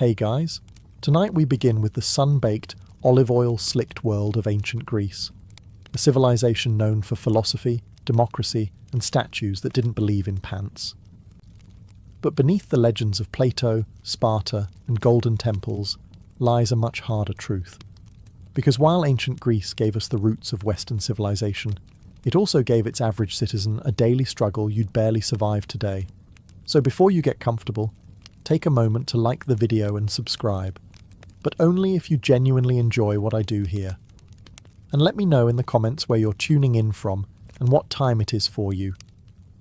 Hey guys, tonight we begin with the sun-baked, olive oil-slicked world of ancient Greece, a civilization known for philosophy, democracy, and statues that didn't believe in pants. But beneath the legends of Plato, Sparta, and golden temples lies a much harder truth. Because while ancient Greece gave us the roots of Western civilization, it also gave its average citizen a daily struggle you'd barely survive today. So before you get comfortable, take a moment to like the video and subscribe, but only if you genuinely enjoy what I do here. And let me know in the comments where you're tuning in from and what time it is for you.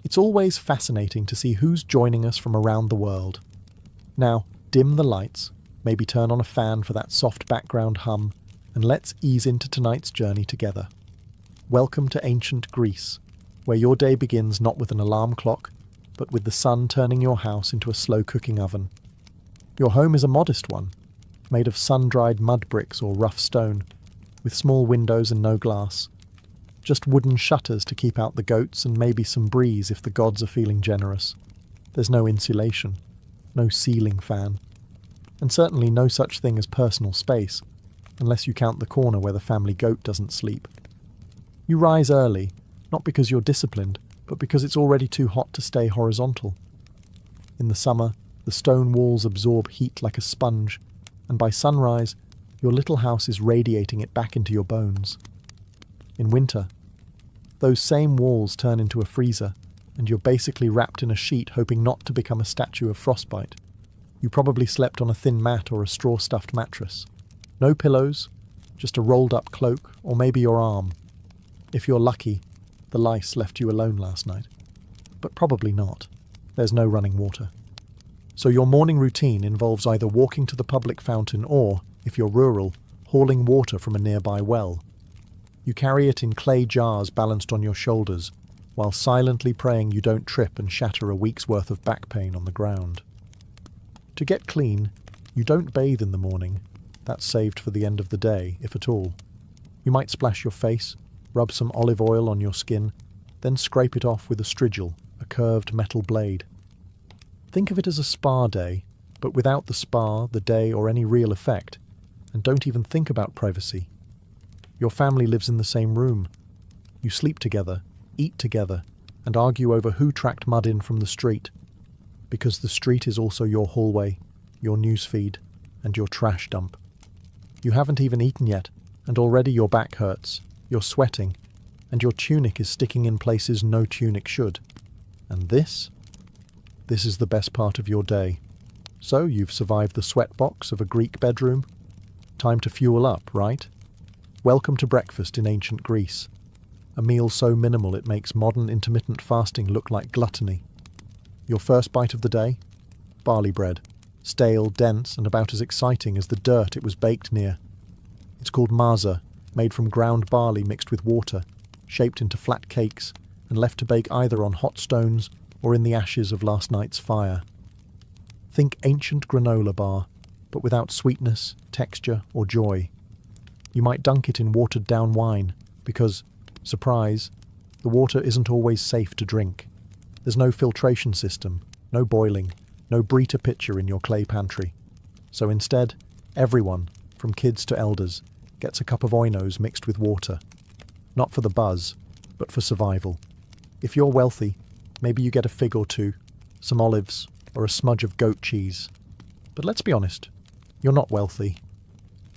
It's always fascinating to see who's joining us from around the world. Now, dim the lights, maybe turn on a fan for that soft background hum, and let's ease into tonight's journey together. Welcome to ancient Greece, where your day begins not with an alarm clock, but with the sun turning your house into a slow-cooking oven. Your home is a modest one, made of sun-dried mud bricks or rough stone, with small windows and no glass. Just wooden shutters to keep out the goats and maybe some breeze if the gods are feeling generous. There's no insulation, no ceiling fan, and certainly no such thing as personal space, unless you count the corner where the family goat doesn't sleep. You rise early, not because you're disciplined, but because it's already too hot to stay horizontal. In the summer, the stone walls absorb heat like a sponge, and by sunrise, your little house is radiating it back into your bones. In winter, those same walls turn into a freezer, and you're basically wrapped in a sheet hoping not to become a statue of frostbite. You probably slept on a thin mat or a straw-stuffed mattress. No pillows, just a rolled-up cloak, or maybe your arm. If you're lucky, the lice left you alone last night. But probably not. There's no running water. So your morning routine involves either walking to the public fountain or, if you're rural, hauling water from a nearby well. You carry it in clay jars balanced on your shoulders, while silently praying you don't trip and shatter a week's worth of back pain on the ground. To get clean, you don't bathe in the morning. That's saved for the end of the day, if at all. You might splash your face, rub some olive oil on your skin, then scrape it off with a strigil, a curved metal blade. Think of it as a spa day, but without the spa, the day, or any real effect, and don't even think about privacy. Your family lives in the same room. You sleep together, eat together, and argue over who tracked mud in from the street, because the street is also your hallway, your newsfeed, and your trash dump. You haven't even eaten yet, and already your back hurts. You're sweating, and your tunic is sticking in places no tunic should. And this is the best part of your day. So you've survived the sweatbox of a Greek bedroom. Time to fuel up, right? Welcome to breakfast in ancient Greece. A meal so minimal it makes modern intermittent fasting look like gluttony. Your first bite of the day? Barley bread. Stale, dense, and about as exciting as the dirt it was baked near. It's called maza, made from ground barley mixed with water, shaped into flat cakes, and left to bake either on hot stones or in the ashes of last night's fire. Think ancient granola bar, but without sweetness, texture, or joy. You might dunk it in watered-down wine, because, surprise, the water isn't always safe to drink. There's no filtration system, no boiling, no Brita pitcher in your clay pantry. So instead, everyone, from kids to elders, gets a cup of oinos mixed with water. Not for the buzz, but for survival. If you're wealthy, maybe you get a fig or two, some olives, or a smudge of goat cheese. But let's be honest, you're not wealthy.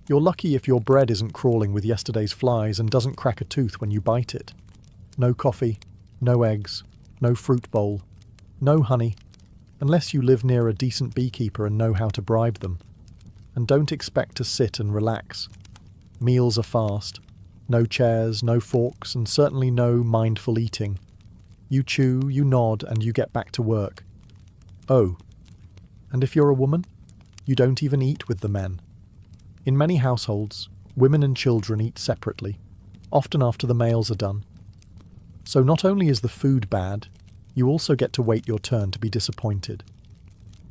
You're lucky if your bread isn't crawling with yesterday's flies and doesn't crack a tooth when you bite it. No coffee, no eggs, no fruit bowl, no honey, unless you live near a decent beekeeper and know how to bribe them. And don't expect to sit and relax. Meals are fast. No chairs, no forks, and certainly no mindful eating. You chew, you nod, and you get back to work. Oh, and if you're a woman, you don't even eat with the men. In many households, women and children eat separately, often after the males are done. So not only is the food bad, you also get to wait your turn to be disappointed.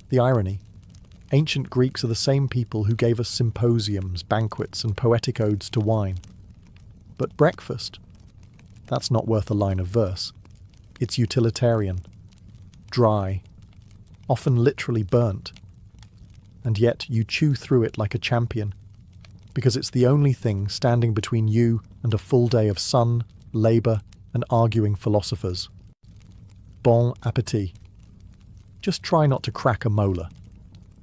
The irony: ancient Greeks are the same people who gave us symposiums, banquets, and poetic odes to wine. But breakfast? That's not worth a line of verse. It's utilitarian, dry, often literally burnt. and yet you chew through it like a champion, because it's the only thing standing between you and a full day of sun, labour, and arguing philosophers. Bon appétit. Just try not to crack a molar.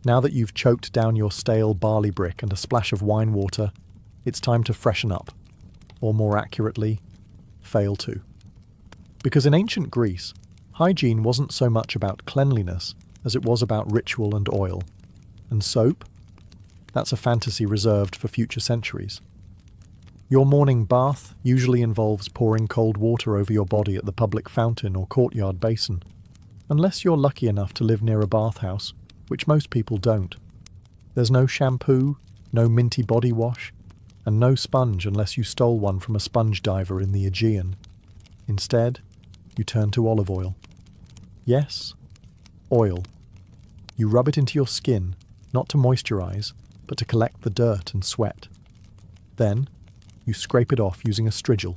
Now that you've choked down your stale barley brick and a splash of wine water, it's time to freshen up, or more accurately, fail to. Because in ancient Greece, hygiene wasn't so much about cleanliness as it was about ritual and oil. And soap? That's a fantasy reserved for future centuries. Your morning bath usually involves pouring cold water over your body at the public fountain or courtyard basin, unless you're lucky enough to live near a bathhouse, which most people don't. There's no shampoo, no minty body wash, and no sponge unless you stole one from a sponge diver in the Aegean. Instead, you turn to olive oil. Yes, oil. You rub it into your skin, not to moisturize, but to collect the dirt and sweat. Then, you scrape it off using a strigil,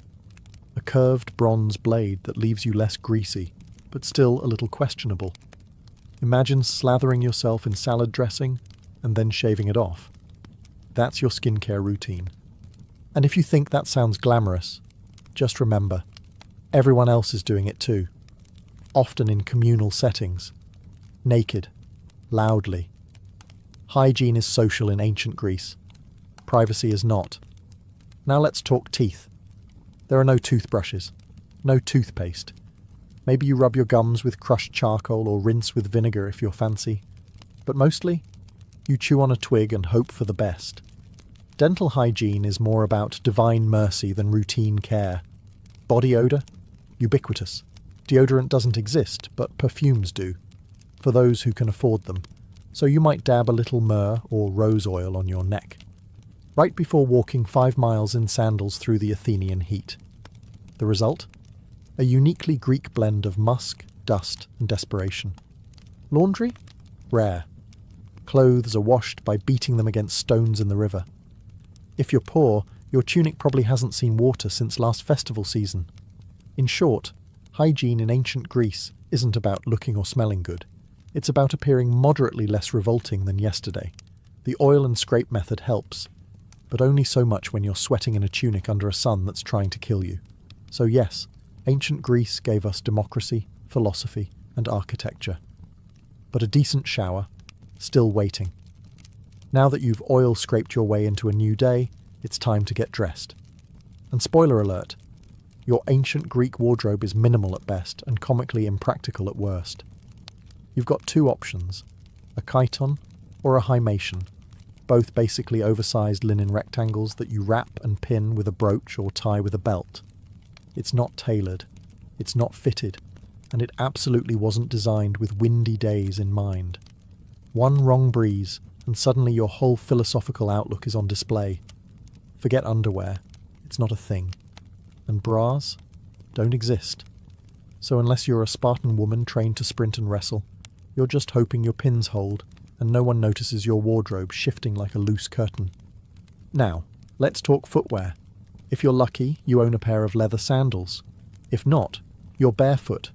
a curved bronze blade that leaves you less greasy, but still a little questionable. Imagine slathering yourself in salad dressing and then shaving it off. That's your skincare routine. And if you think that sounds glamorous, just remember, everyone else is doing it too, often in communal settings, naked, loudly. Hygiene is social in ancient Greece. Privacy is not. Now let's talk teeth. There are no toothbrushes, no toothpaste. Maybe you rub your gums with crushed charcoal or rinse with vinegar if you're fancy. But mostly, you chew on a twig and hope for the best. Dental hygiene is more about divine mercy than routine care. Body odour? Ubiquitous. Deodorant doesn't exist, but perfumes do, for those who can afford them. So you might dab a little myrrh or rose oil on your neck, right before walking 5 miles in sandals through the Athenian heat. The result? A uniquely Greek blend of musk, dust, and desperation. Laundry? Rare. Clothes are washed by beating them against stones in the river. If you're poor, your tunic probably hasn't seen water since last festival season. In short, hygiene in ancient Greece isn't about looking or smelling good. It's about appearing moderately less revolting than yesterday. The oil and scrape method helps, but only so much when you're sweating in a tunic under a sun that's trying to kill you. So yes, ancient Greece gave us democracy, philosophy, and architecture. But a decent shower, still waiting. Now that you've oil scraped your way into a new day, it's time to get dressed. And spoiler alert, your ancient Greek wardrobe is minimal at best and comically impractical at worst. You've got 2 options, a chiton or a hymation, both basically oversized linen rectangles that you wrap and pin with a brooch or tie with a belt. It's not tailored, it's not fitted, and it absolutely wasn't designed with windy days in mind. One wrong breeze, and suddenly your whole philosophical outlook is on display. Forget underwear, it's not a thing. And bras don't exist. So unless you're a Spartan woman trained to sprint and wrestle, you're just hoping your pins hold and no one notices your wardrobe shifting like a loose curtain. Now, let's talk footwear. If you're lucky, you own a pair of leather sandals. If not, you're barefoot.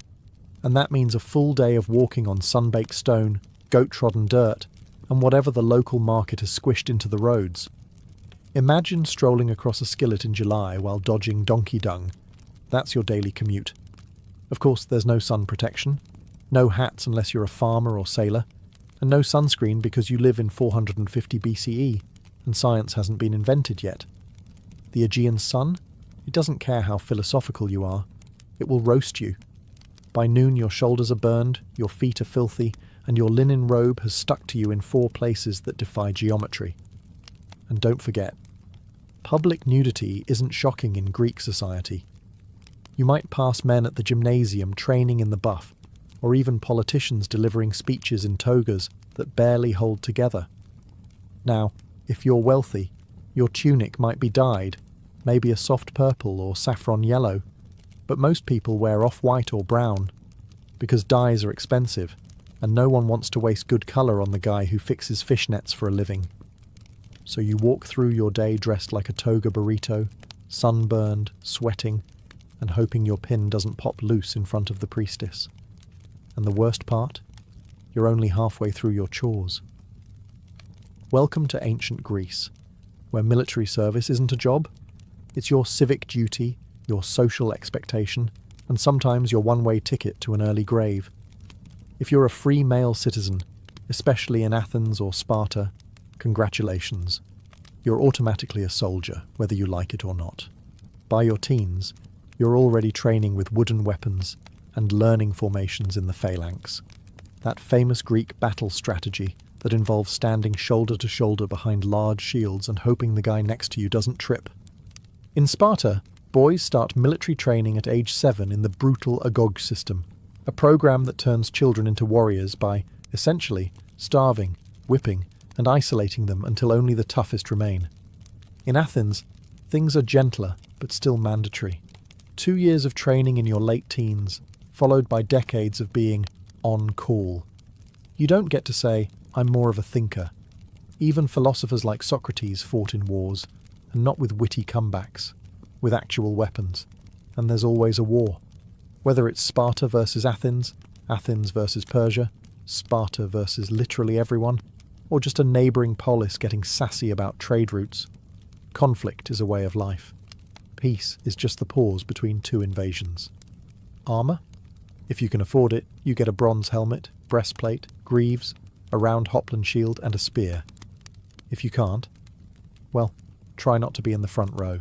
And that means a full day of walking on sun-baked stone, goat-trodden dirt, and whatever the local market has squished into the roads. Imagine strolling across a skillet in July while dodging donkey dung. That's your daily commute. Of course, there's no sun protection, no hats unless you're a farmer or sailor, and no sunscreen because you live in 450 BCE, and science hasn't been invented yet. The Aegean sun? It doesn't care how philosophical you are. It will roast you. By noon your shoulders are burned, your feet are filthy, and your linen robe has stuck to you in 4 places that defy geometry. And don't forget, public nudity isn't shocking in Greek society. You might pass men at the gymnasium training in the buff, or even politicians delivering speeches in togas that barely hold together. Now, if you're wealthy, your tunic might be dyed, maybe a soft purple or saffron yellow, but most people wear off-white or brown, because dyes are expensive, and no one wants to waste good colour on the guy who fixes fishnets for a living. So you walk through your day dressed like a toga burrito, sunburned, sweating, and hoping your pin doesn't pop loose in front of the priestess. And the worst part? You're only halfway through your chores. Welcome to ancient Greece, where military service isn't a job. It's your civic duty, your social expectation, and sometimes your one-way ticket to an early grave. If you're a free male citizen, especially in Athens or Sparta, congratulations. You're automatically a soldier, whether you like it or not. By your teens, you're already training with wooden weapons and learning formations in the phalanx. That famous Greek battle strategy that involves standing shoulder to shoulder behind large shields and hoping the guy next to you doesn't trip. In Sparta, boys start military training at age 7 in the brutal agog system, a program that turns children into warriors by, essentially, starving, whipping, and isolating them until only the toughest remain. In Athens, things are gentler, but still mandatory. 2 years of training in your late teens, followed by decades of being on call. You don't get to say, I'm more of a thinker. Even philosophers like Socrates fought in wars, and not with witty comebacks, with actual weapons. And there's always a war. Whether it's Sparta versus Athens, Athens versus Persia, Sparta versus literally everyone, or just a neighbouring polis getting sassy about trade routes, conflict is a way of life. Peace is just the pause between 2 invasions. Armour? If you can afford it, you get a bronze helmet, breastplate, greaves, a round Hopland shield and a spear. If you can't, well, try not to be in the front row.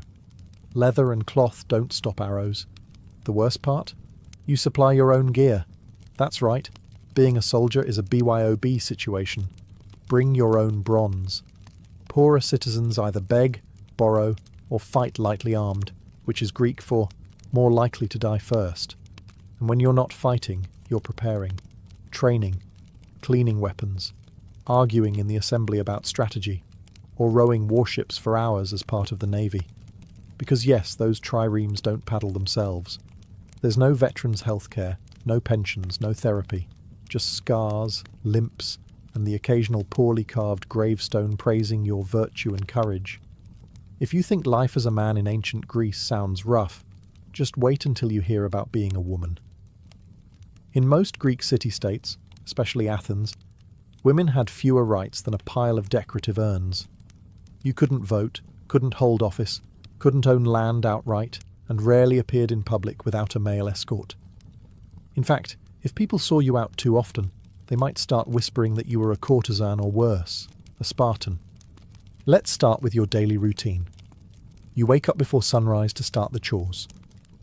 Leather and cloth don't stop arrows. The worst part? You supply your own gear. That's right, being a soldier is a BYOB situation. Bring your own bronze. Poorer citizens either beg, borrow, or fight lightly armed, which is Greek for more likely to die first. And when you're not fighting, you're preparing, training, cleaning weapons, arguing in the assembly about strategy, or rowing warships for hours as part of the navy. Because yes, those triremes don't paddle themselves. There's no veterans' healthcare, no pensions, no therapy, just scars, limps, and the occasional poorly carved gravestone praising your virtue and courage. If you think life as a man in ancient Greece sounds rough, just wait until you hear about being a woman. In most Greek city-states, especially Athens, women had fewer rights than a pile of decorative urns. You couldn't vote, couldn't hold office, couldn't own land outright, and rarely appeared in public without a male escort. In fact, if people saw you out too often, they might start whispering that you were a courtesan or worse, a Spartan. Let's start with your daily routine. You wake up before sunrise to start the chores.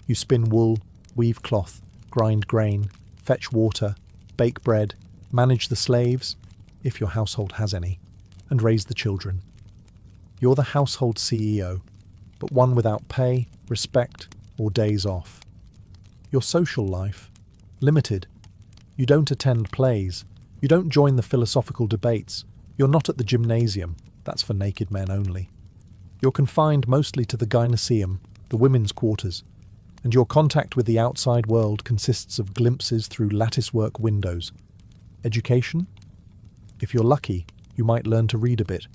You spin wool, weave cloth, grind grain, fetch water, bake bread, manage the slaves, if your household has any, and raise the children. You're the household CEO, but one without pay, respect, or days off. Your social life? Limited. You don't attend plays. You don't join the philosophical debates. You're not at the gymnasium. That's for naked men only. You're confined mostly to the gynoeceum, the women's quarters, and your contact with the outside world consists of glimpses through latticework windows. Education? If you're lucky, you might learn to read a bit,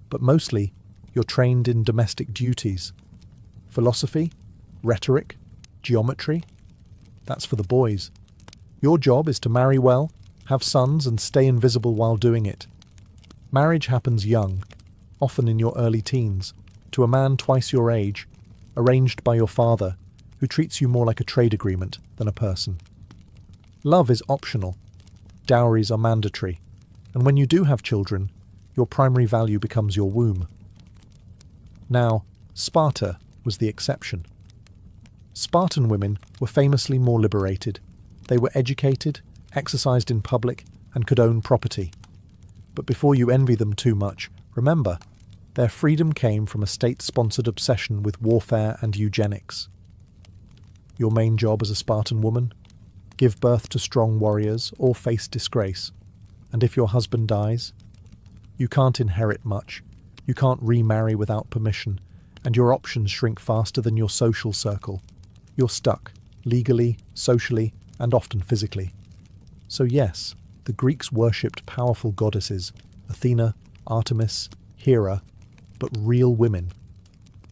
but mostly you're trained in domestic duties. Philosophy? Rhetoric? Geometry? That's for the boys. Your job is to marry well, have sons and stay invisible while doing it. Marriage happens young, often in your early teens, to a man twice your age, arranged by your father, who treats you more like a trade agreement than a person. Love is optional. Dowries are mandatory, and when you do have children, your primary value becomes your womb. Now, Sparta was the exception. Spartan women were famously more liberated. They were educated, exercised in public, and could own property. But before you envy them too much, remember, their freedom came from a state-sponsored obsession with warfare and eugenics. Your main job as a Spartan woman? Give birth to strong warriors or face disgrace. And if your husband dies? You can't inherit much. You can't remarry without permission, and your options shrink faster than your social circle. You're stuck, legally, socially, and often physically. So yes, the Greeks worshipped powerful goddesses, Athena, Artemis, Hera, but real women.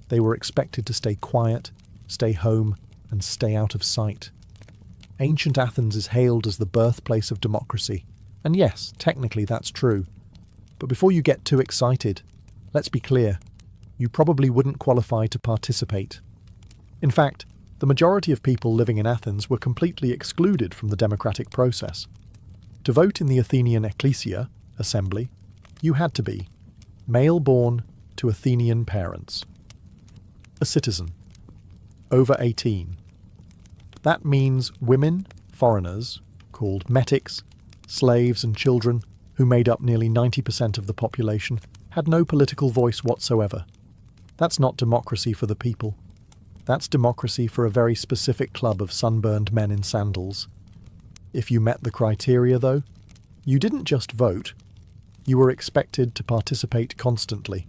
They were expected to stay quiet, stay home, and stay out of sight. Ancient Athens is hailed as the birthplace of democracy, and yes, technically that's true. But before you get too excited, let's be clear, you probably wouldn't qualify to participate. In fact, the majority of people living in Athens were completely excluded from the democratic process. To vote in the Athenian ecclesia, assembly, you had to be male-born to Athenian parents, a citizen, over 18. That means women, foreigners, called metics, slaves and children, who made up nearly 90% of the population, had no political voice whatsoever. That's not democracy for the people. That's democracy for a very specific club of sunburned men in sandals. If you met the criteria, though, you didn't just vote, you were expected to participate constantly.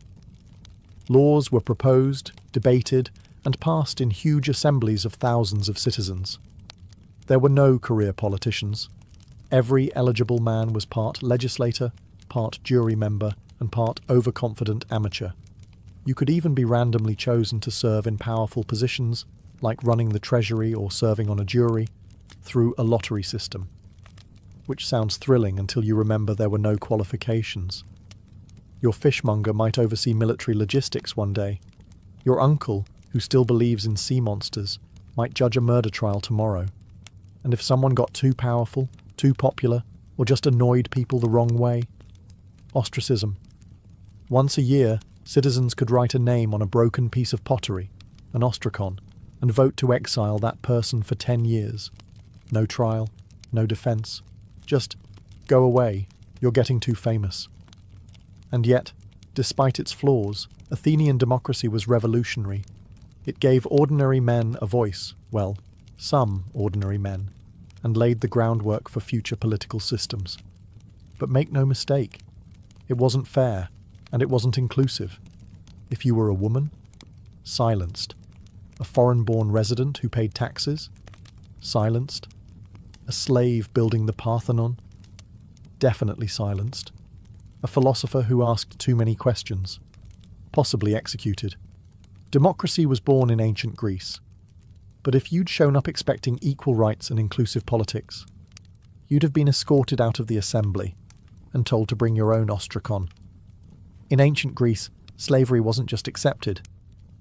Laws were proposed, debated, and passed in huge assemblies of thousands of citizens. There were no career politicians. Every eligible man was part legislator, part jury member, and part overconfident amateur. You could even be randomly chosen to serve in powerful positions, like running the treasury or serving on a jury, through a lottery system. Which sounds thrilling until you remember there were no qualifications. Your fishmonger might oversee military logistics one day. Your uncle, who still believes in sea monsters, might judge a murder trial tomorrow. And if someone got too powerful, too popular, or just annoyed people the wrong way, ostracism. Once a year, citizens could write a name on a broken piece of pottery, an ostracon, and vote to exile that person for 10 years. No trial, no defence. Just go away, you're getting too famous. And yet, despite its flaws, Athenian democracy was revolutionary. It gave ordinary men a voice, well, some ordinary men, and laid the groundwork for future political systems. But make no mistake, it wasn't fair, and it wasn't inclusive. If you were a woman, silenced. A foreign-born resident who paid taxes, silenced. A slave building the Parthenon, definitely silenced. A philosopher who asked too many questions, possibly executed. Democracy was born in ancient Greece. But if you'd shown up expecting equal rights and inclusive politics, you'd have been escorted out of the assembly and told to bring your own ostracon. In ancient Greece, slavery wasn't just accepted,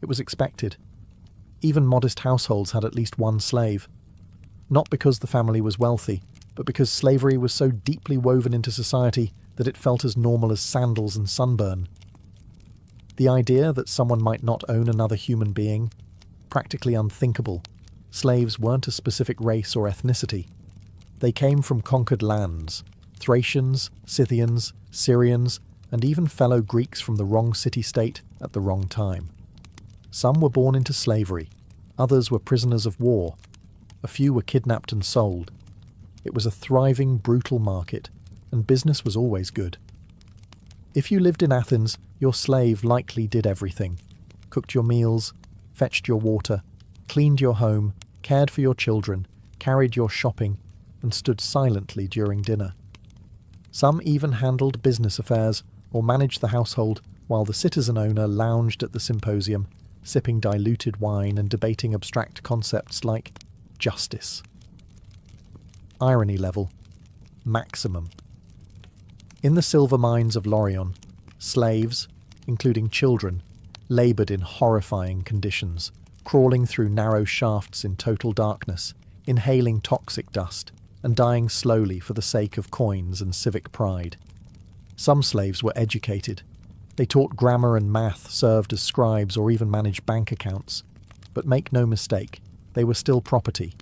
it was expected. Even modest households had at least one slave. Not because the family was wealthy, but because slavery was so deeply woven into society that it felt as normal as sandals and sunburn. The idea that someone might not own another human being, practically unthinkable. Slaves weren't a specific race or ethnicity. They came from conquered lands, Thracians, Scythians, Syrians, and even fellow Greeks from the wrong city-state at the wrong time. Some were born into slavery, others were prisoners of war, a few were kidnapped and sold. It was a thriving, brutal market, and business was always good. If you lived in Athens, your slave likely did everything. Cooked your meals, fetched your water, cleaned your home, cared for your children, carried your shopping, and stood silently during dinner. Some even handled business affairs or managed the household while the citizen owner lounged at the symposium, sipping diluted wine and debating abstract concepts like justice. Irony level, maximum. In the silver mines of Laurion, slaves, including children, laboured in horrifying conditions, crawling through narrow shafts in total darkness, inhaling toxic dust, and dying slowly for the sake of coins and civic pride. Some slaves were educated. They taught grammar and math, served as scribes, or even managed bank accounts. But make no mistake, they were still property.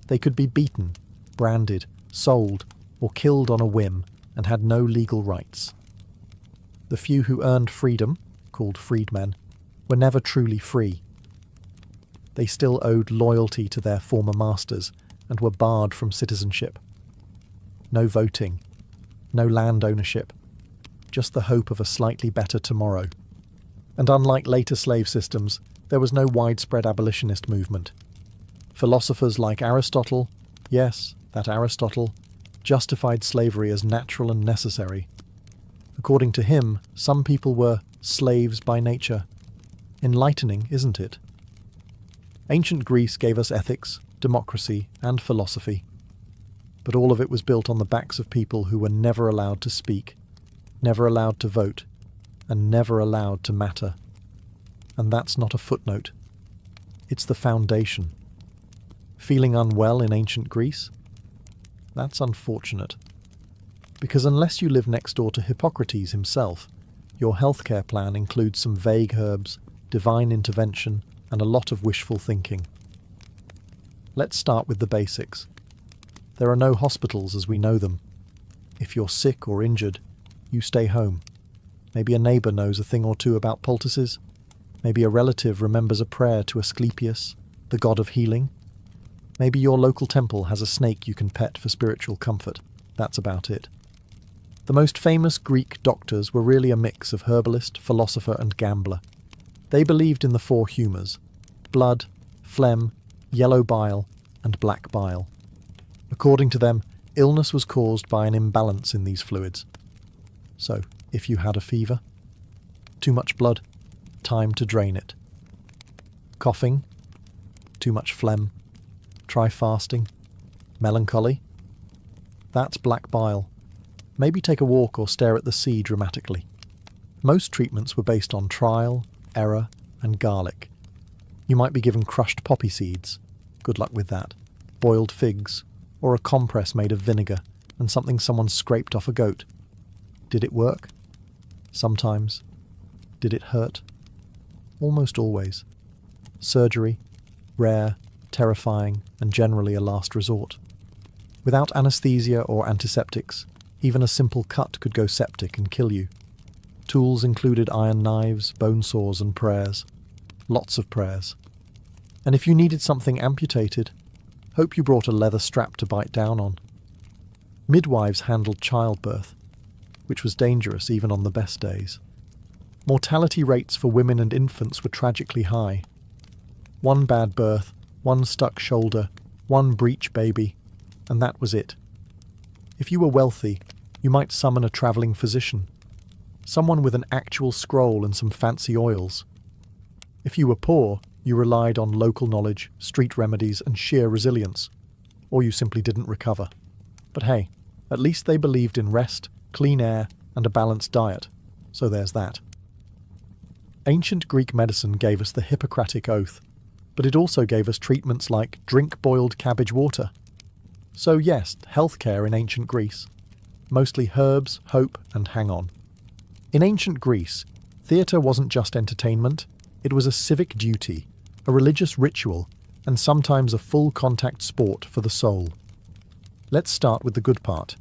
They could be beaten, branded, sold, or killed on a whim, and had no legal rights. The few who earned freedom, called freedmen, were never truly free. They still owed loyalty to their former masters and were barred from citizenship. No voting, no land ownership, just the hope of a slightly better tomorrow. And unlike later slave systems, there was no widespread abolitionist movement. Philosophers like Aristotle, yes, that Aristotle, justified slavery as natural and necessary. According to him, some people were slaves by nature. Enlightening, isn't it? Ancient Greece gave us ethics, democracy, and philosophy. But all of it was built on the backs of people who were never allowed to speak. never allowed to vote, and never allowed to matter. And that's not a footnote. It's the foundation. Feeling unwell in ancient Greece? That's unfortunate. Because unless you live next door to Hippocrates himself, your healthcare plan includes some vague herbs, divine intervention, and a lot of wishful thinking. Let's start with the basics. There are no hospitals as we know them. If you're sick or injured, you stay home. Maybe a neighbour knows a thing or two about poultices. Maybe a relative remembers a prayer to Asclepius, the god of healing. Maybe your local temple has a snake you can pet for spiritual comfort. That's about it. The most famous Greek doctors were really a mix of herbalist, philosopher, and gambler. They believed in the four humours: blood, phlegm, yellow bile, and black bile. According to them, illness was caused by an imbalance in these fluids. So, if you had a fever, too much blood, time to drain it. Coughing, too much phlegm, try fasting. Melancholy, that's black bile. Maybe take a walk or stare at the sea dramatically. Most treatments were based on trial, error, and garlic. You might be given crushed poppy seeds, good luck with that, boiled figs, or a compress made of vinegar and something someone scraped off a goat. Did it work? Sometimes. Did it hurt? Almost always. Surgery, rare, terrifying, and generally a last resort. Without anesthesia or antiseptics, even a simple cut could go septic and kill you. Tools included iron knives, bone saws, and prayers. Lots of prayers. And if you needed something amputated, hope you brought a leather strap to bite down on. Midwives handled childbirth, which was dangerous even on the best days. Mortality rates for women and infants were tragically high. One bad birth, one stuck shoulder, one breech baby, and that was it. If you were wealthy, you might summon a travelling physician, someone with an actual scroll and some fancy oils. If you were poor, you relied on local knowledge, street remedies, and sheer resilience, or you simply didn't recover. But hey, at least they believed in rest, clean air, and a balanced diet, so there's that. Ancient Greek medicine gave us the Hippocratic Oath, but it also gave us treatments like drink boiled cabbage water. So yes, healthcare in ancient Greece. Mostly herbs, hope, and hang on. In ancient Greece, theatre wasn't just entertainment, it was a civic duty, a religious ritual, and sometimes a full-contact sport for the soul. Let's start with the good part.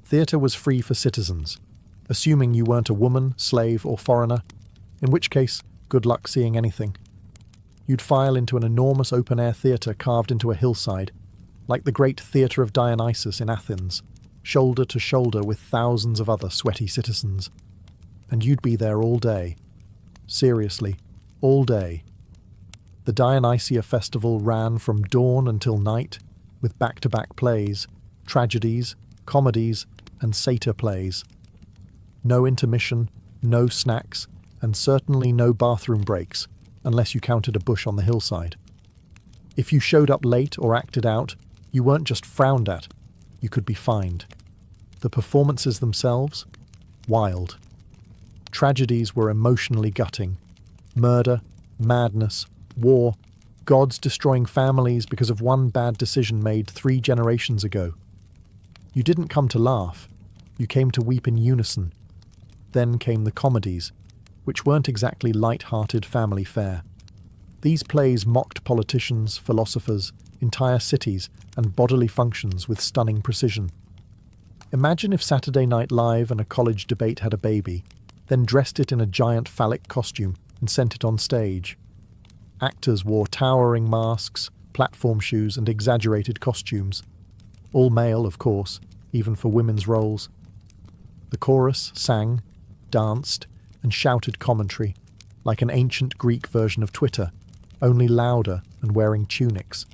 Theatre was free for citizens, assuming you weren't a woman, slave, or foreigner, in which case, good luck seeing anything. You'd file into an enormous open-air theatre carved into a hillside, like the great Theatre of Dionysus in Athens, shoulder to shoulder with thousands of other sweaty citizens. And you'd be there all day. Seriously, all day. The Dionysia festival ran from dawn until night, with back-to-back plays, tragedies, comedies, and satyr plays. No intermission, no snacks, and certainly no bathroom breaks, unless you counted a bush on the hillside. If you showed up late or acted out, you weren't just frowned at, you could be fined. The performances themselves? Wild. Tragedies were emotionally gutting. Murder, madness, war, gods destroying families because of one bad decision made 3 generations ago. You didn't come to laugh, you came to weep in unison. Then came the comedies, which weren't exactly light-hearted family fare. These plays mocked politicians, philosophers, entire cities, and bodily functions with stunning precision. Imagine if Saturday Night Live and a college debate had a baby, then dressed it in a giant phallic costume and sent it on stage. Actors wore towering masks, platform shoes, and exaggerated costumes. All male, of course, even for women's roles. The chorus sang, danced, and shouted commentary, like an ancient Greek version of Twitter, only louder and wearing tunics.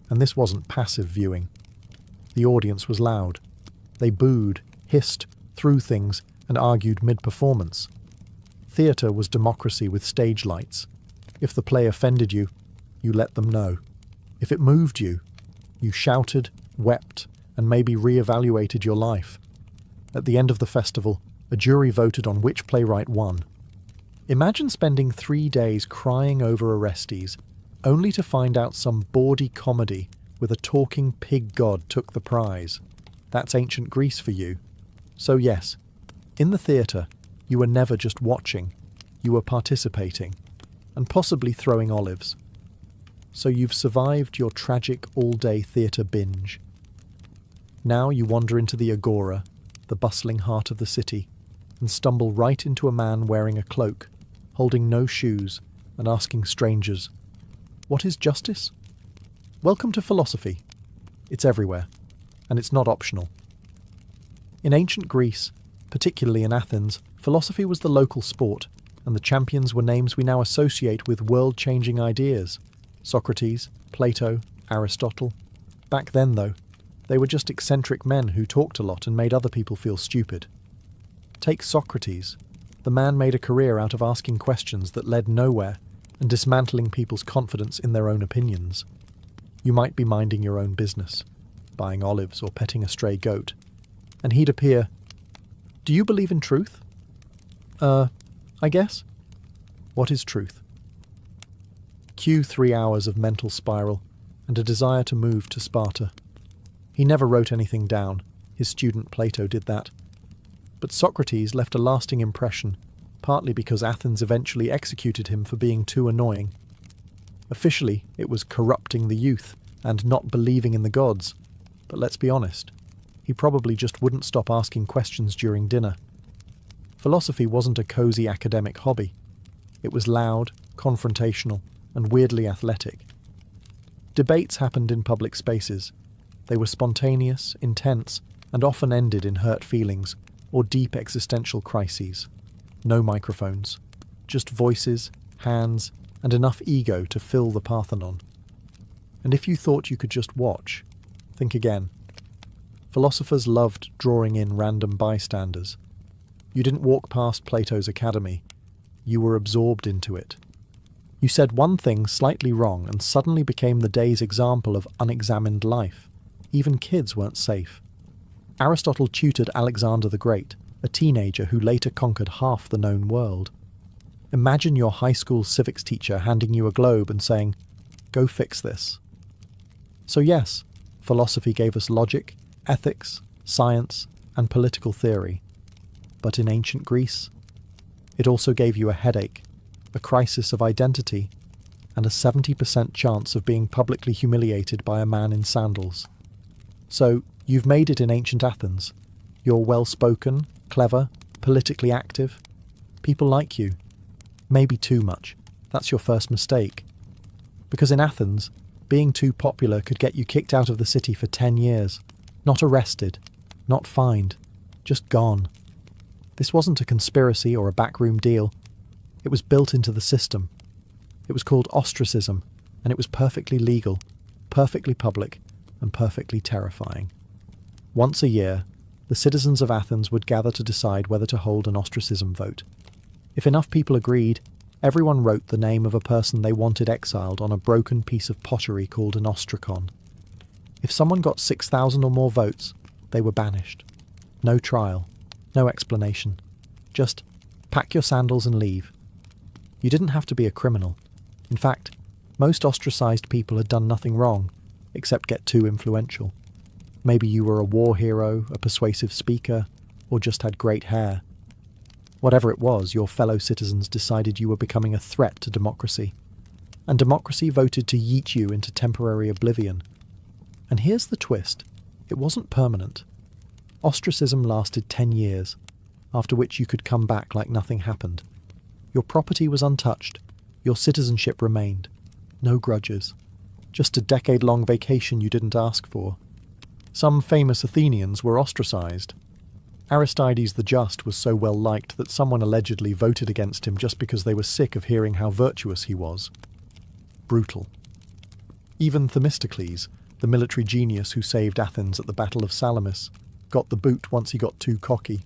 And this wasn't passive viewing. The audience was loud. They booed, hissed, threw things, and argued mid-performance. Theatre was democracy with stage lights. If the play offended you, you let them know. If it moved you, you shouted, wept, and maybe re-evaluated your life. At the end of the festival, A jury voted on which playwright won. Imagine spending 3 days crying over Orestes, only to find out some bawdy comedy with a talking pig god took the prize. That's ancient Greece for you. So yes, in the theatre, you were never just watching, you were participating, and possibly throwing olives. So you've survived your tragic all-day theatre binge. Now you wander into the agora, the bustling heart of the city, and stumble right into a man wearing a cloak, holding no shoes, and asking strangers, "What is justice?" Welcome to philosophy. It's everywhere, and it's not optional. In ancient Greece, particularly in Athens, philosophy was the local sport, and the champions were names we now associate with world-changing ideas. Socrates, Plato, Aristotle. Back then, though, they were just eccentric men who talked a lot and made other people feel stupid. Take Socrates. The man made a career out of asking questions that led nowhere and dismantling people's confidence in their own opinions. You might be minding your own business, buying olives or petting a stray goat, and he'd appear, "Do you believe in truth?" I guess. What is truth? Cue 3 hours of mental spiral and a desire to move to Sparta. He never wrote anything down. His student Plato did that. But Socrates left a lasting impression, partly because Athens eventually executed him for being too annoying. Officially, it was corrupting the youth and not believing in the gods. But let's be honest, he probably just wouldn't stop asking questions during dinner. Philosophy wasn't a cozy academic hobby. It was loud, confrontational, and weirdly athletic. Debates happened in public spaces. They were spontaneous, intense, and often ended in hurt feelings or deep existential crises. No microphones, just voices, hands, and enough ego to fill the Parthenon. And if you thought you could just watch, think again. Philosophers loved drawing in random bystanders. You didn't walk past Plato's academy. You were absorbed into it. You said one thing slightly wrong and suddenly became the day's example of unexamined life. Even kids weren't safe. Aristotle tutored Alexander the Great, a teenager who later conquered half the known world. Imagine your high school civics teacher handing you a globe and saying, "Go fix this." So yes, philosophy gave us logic, ethics, science, and political theory. But in ancient Greece, it also gave you a headache, a crisis of identity, and a 70% chance of being publicly humiliated by a man in sandals. So, you've made it in ancient Athens. You're well-spoken, clever, politically active. People like you. Maybe too much. That's your first mistake. Because in Athens, being too popular could get you kicked out of the city for 10 years. Not arrested, not fined, just gone. This wasn't a conspiracy or a backroom deal. It was built into the system. It was called ostracism, and it was perfectly legal, perfectly public, and perfectly terrifying. Once a year, the citizens of Athens would gather to decide whether to hold an ostracism vote. If enough people agreed, everyone wrote the name of a person they wanted exiled on a broken piece of pottery called an ostracon. If someone got 6,000 or more votes, they were banished. No trial, no explanation. Just pack your sandals and leave. You didn't have to be a criminal. In fact, most ostracized people had done nothing wrong, except get too influential. Maybe you were a war hero, a persuasive speaker, or just had great hair. Whatever it was, your fellow citizens decided you were becoming a threat to democracy. And democracy voted to yeet you into temporary oblivion. And here's the twist. It wasn't permanent. Ostracism lasted 10 years, after which you could come back like nothing happened. Your property was untouched. Your citizenship remained. No grudges. Just a decade-long vacation you didn't ask for. Some famous Athenians were ostracized. Aristides the Just was so well liked that someone allegedly voted against him just because they were sick of hearing how virtuous he was. Brutal. Even Themistocles, the military genius who saved Athens at the Battle of Salamis, got the boot once he got too cocky.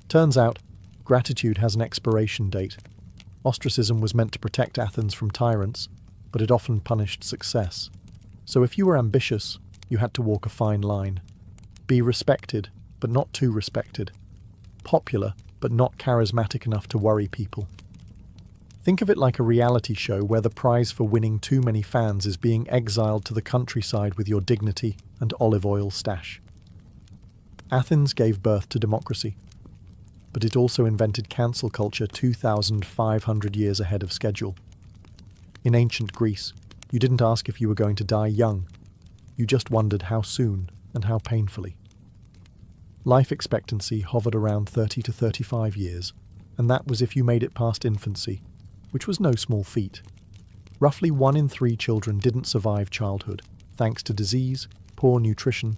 Turns out, gratitude has an expiration date. Ostracism was meant to protect Athens from tyrants, but it often punished success. So if you were ambitious, you had to walk a fine line. Be respected, but not too respected. Popular, but not charismatic enough to worry people. Think of it like a reality show where the prize for winning too many fans is being exiled to the countryside with your dignity and olive oil stash. Athens gave birth to democracy, but it also invented cancel culture 2,500 years ahead of schedule. In ancient Greece, you didn't ask if you were going to die young. You just wondered how soon and how painfully. Life expectancy hovered around 30 to 35 years, and that was if you made it past infancy, which was no small feat. Roughly 1 in 3 children didn't survive childhood, thanks to disease, poor nutrition,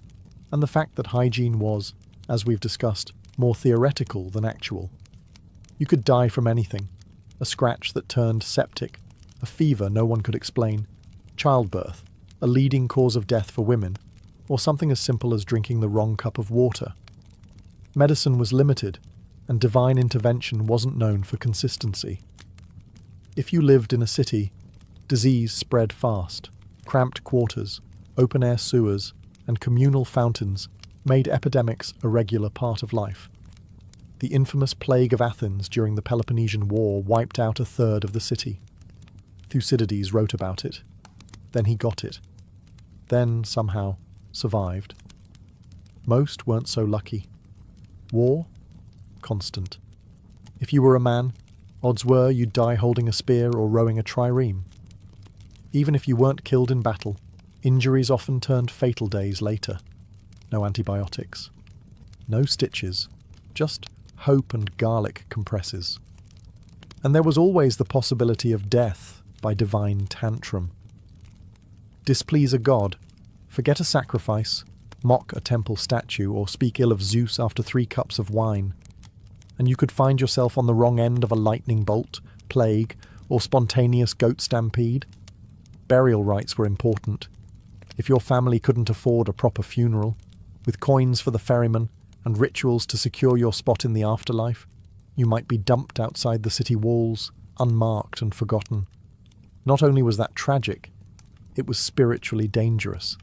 and the fact that hygiene was, as we've discussed, more theoretical than actual. You could die from anything: a scratch that turned septic, a fever no one could explain, childbirth, a leading cause of death for women, or something as simple as drinking the wrong cup of water. Medicine was limited, and divine intervention wasn't known for consistency. If you lived in a city, disease spread fast. Cramped quarters, open-air sewers, and communal fountains made epidemics a regular part of life. The infamous plague of Athens during the Peloponnesian War wiped out a third of the city. Thucydides wrote about it. Then he got it. Then, somehow, survived. Most weren't so lucky. War? Constant. If you were a man, odds were you'd die holding a spear or rowing a trireme. Even if you weren't killed in battle, injuries often turned fatal days later. No antibiotics. No stitches. Just hope and garlic compresses. And there was always the possibility of death by divine tantrum. Displease a god, forget a sacrifice, mock a temple statue, or speak ill of Zeus after 3 cups of wine, and you could find yourself on the wrong end of a lightning bolt, plague, or spontaneous goat stampede. Burial rites were important. If your family couldn't afford a proper funeral, with coins for the ferryman and rituals to secure your spot in the afterlife, you might be dumped outside the city walls, unmarked and forgotten. Not only was that tragic, it was spiritually dangerous.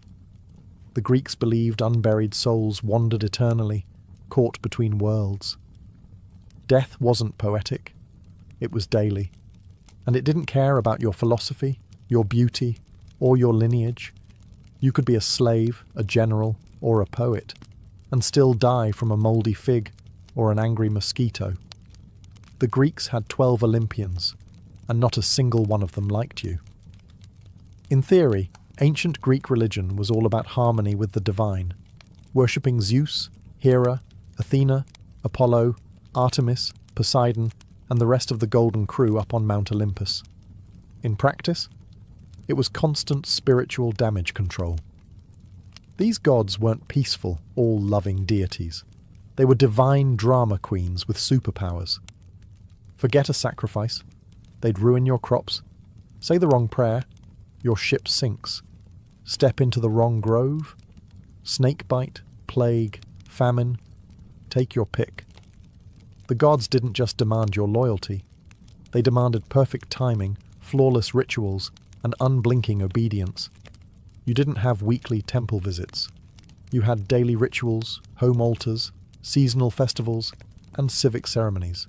The Greeks believed unburied souls wandered eternally, caught between worlds. Death wasn't poetic, it was daily, and it didn't care about your philosophy, your beauty, or your lineage. You could be a slave, a general, or a poet, and still die from a mouldy fig or an angry mosquito. The Greeks had 12 Olympians, and not a single one of them liked you. In theory, ancient Greek religion was all about harmony with the divine, worshipping Zeus, Hera, Athena, Apollo, Artemis, Poseidon, and the rest of the Golden Crew up on Mount Olympus. In practice, it was constant spiritual damage control. These gods weren't peaceful, all-loving deities. They were divine drama queens with superpowers. Forget a sacrifice, they'd ruin your crops. Say the wrong prayer, your ship sinks. Step into the wrong grove, snakebite, plague, famine, take your pick. The gods didn't just demand your loyalty. They demanded perfect timing, flawless rituals, and unblinking obedience. You didn't have weekly temple visits. You had daily rituals, home altars, seasonal festivals, and civic ceremonies.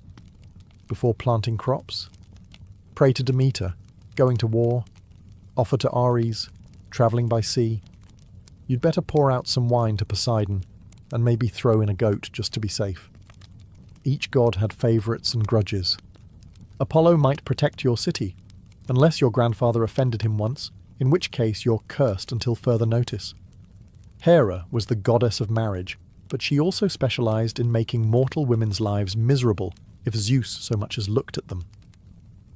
Before planting crops, pray to Demeter, going to war, offer to Ares, travelling by sea. You'd better pour out some wine to Poseidon, and maybe throw in a goat just to be safe. Each god had favourites and grudges. Apollo might protect your city, unless your grandfather offended him once, in which case you're cursed until further notice. Hera was the goddess of marriage, but she also specialised in making mortal women's lives miserable if Zeus so much as looked at them.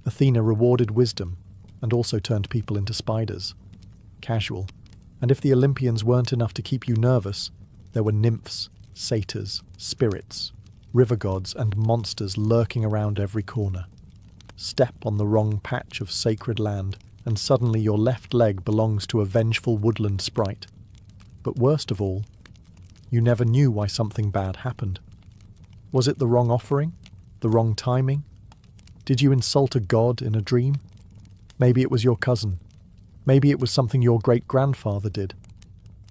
Athena rewarded wisdom, and also turned people into spiders. Casual. And if the Olympians weren't enough to keep you nervous, there were nymphs, satyrs, spirits, river gods, and monsters lurking around every corner. Step on the wrong patch of sacred land, and suddenly your left leg belongs to a vengeful woodland sprite. But worst of all, you never knew why something bad happened. Was it the wrong offering? The wrong timing? Did you insult a god in a dream? Maybe it was your cousin. Maybe it was something your great-grandfather did.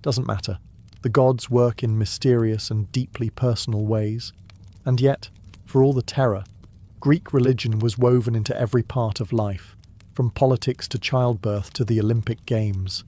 Doesn't matter. The gods work in mysterious and deeply personal ways. And yet, For all the terror, Greek religion was woven into every part of life, from politics to childbirth to the Olympic Games.